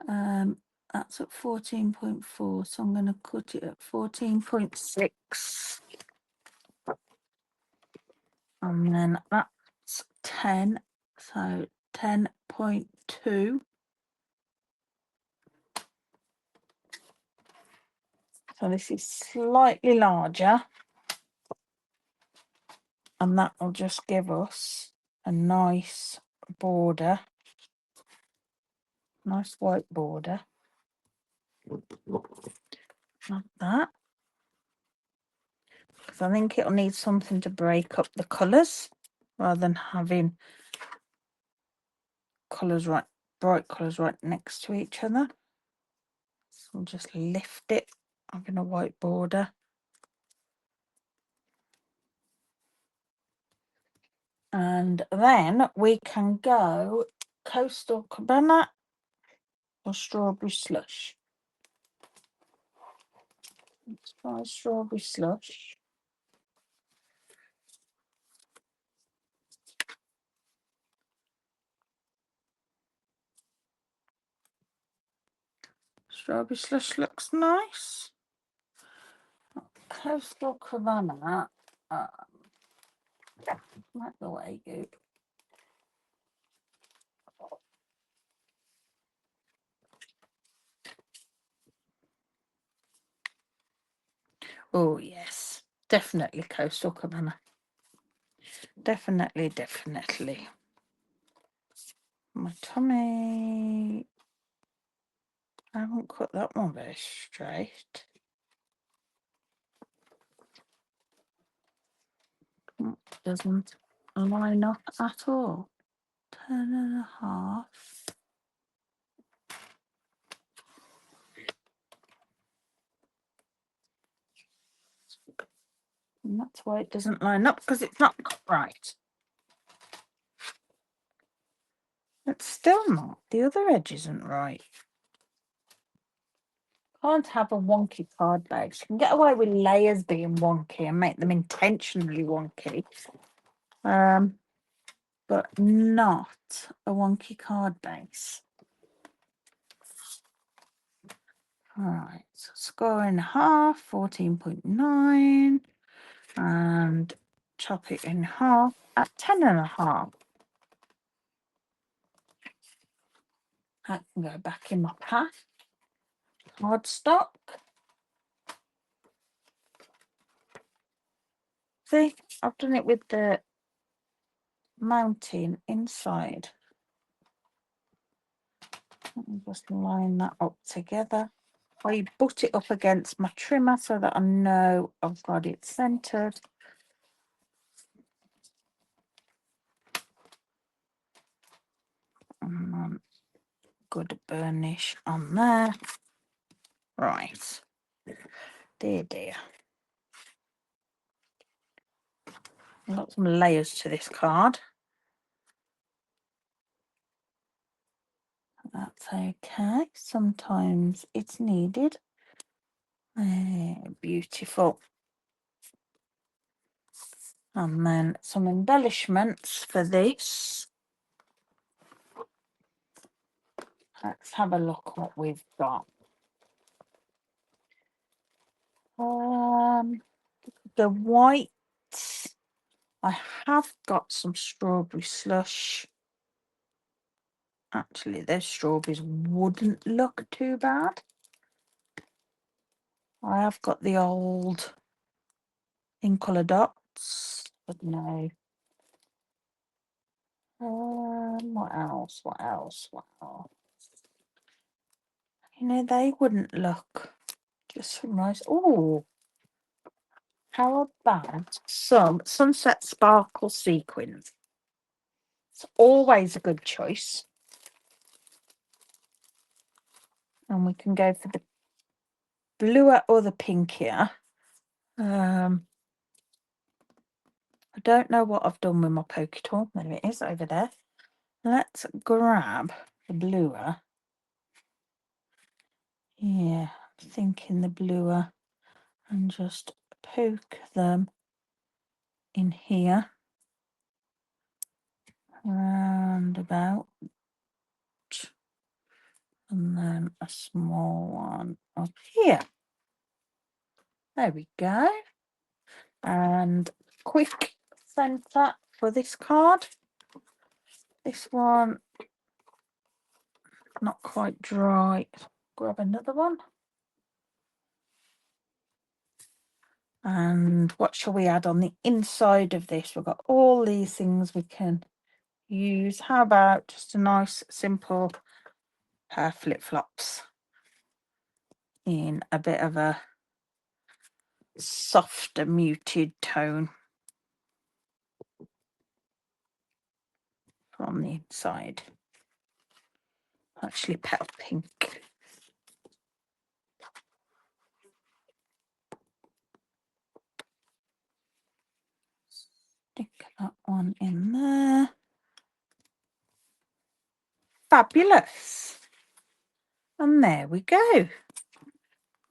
that's at 14.4, so I'm going to cut it at 14.6, and then that's 10, so 10.2. So this is slightly larger, and that will just give us a nice border, nice white border, like that. Because I think it'll need something to break up the colours, rather than having colours right, bright colours right next to each other. So we'll just lift it, having a white border. And then we can go Coastal Cabana or Strawberry Slush. Let's try Strawberry Slush. Strawberry Slush looks nice. Coastal Cabana, like the way you. Oh yes, definitely Coastal Cabana. Definitely, definitely. My tummy. I haven't cut that one very straight. Doesn't line up at all. 10.5. And that's why it doesn't line up, because it's not right. It's still not. The other edge isn't right. Can't have a wonky card base. You can get away with layers being wonky and make them intentionally wonky. But not a wonky card base. All right, so score in half, 14.9, and chop it in half at 10.5. That can go back in my pack. Cardstock. See, I've done it with the mounting inside. Let me just line that up together. I butt it up against my trimmer so that I know I've got it centered. And then good burnish on there. Right. Dear. I've got some layers to this card. That's okay. Sometimes it's needed. Beautiful. And then some embellishments for this. Let's have a look what we've got. The white. I have got some strawberry slush. Actually, those strawberries wouldn't look too bad. I have got the old in colour dots, but no. What else? You know, they wouldn't look just nice. Oh, how about some Sunset Sparkle sequins? It's always a good choice. And we can go for the bluer or the pinkier. I don't know what I've done with my pokey tool. There it is over there. Let's grab the bluer. Yeah, I'm thinking the bluer, and just poke them in here. Round about. And then a small one up here. There we go. And quick center for this card. This one, not quite dry. Grab another one. And what shall we add on the inside of this? We've got all these things we can use. How about just a nice simple pair of flip-flops in a bit of a softer muted tone from the inside. Actually petal pink. Stick that one in there. Fabulous. And there we go.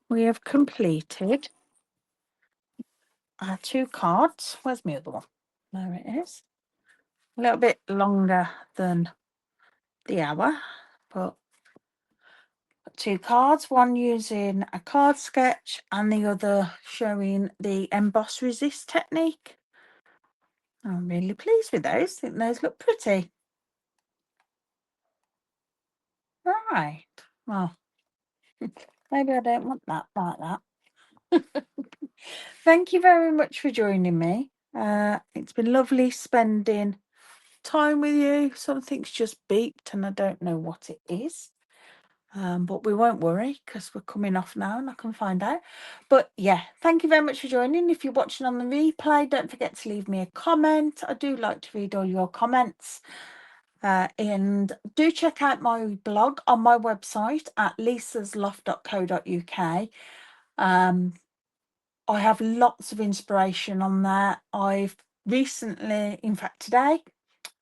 We have completed our 2 cards. Where's my other one? There it is. A little bit longer than the hour, but 2 cards, one using a card sketch and the other showing the Emboss Resist technique. I'm really pleased with those. I think those look pretty. Right. Well, maybe I don't want that like that. Thank you very much for joining me. It's been lovely spending time with you. Something's just beeped and I don't know what it is. But we won't worry because we're coming off now and I can find out. But yeah, thank you very much for joining. If you're watching on the replay, don't forget to leave me a comment. I do like to read all your comments. And do check out my blog on my website at lisasloft.co.uk. I have lots of inspiration on there. I've recently, in fact today,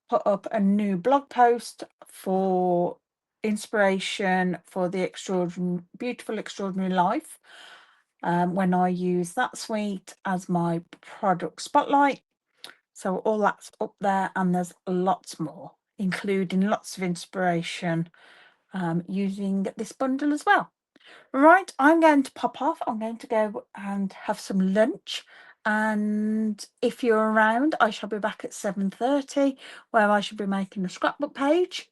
put up a new blog post for inspiration for the beautiful extraordinary life, when I use that suite as my product spotlight. So all that's up there, and there's lots more, including lots of inspiration using this bundle as well. Right, I'm going to pop off. I'm going to go and have some lunch, and if you're around, I shall be back at 7:30, where I shall be making a scrapbook page.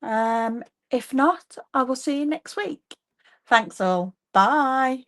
If not, I will see you next week. Thanks all. Bye.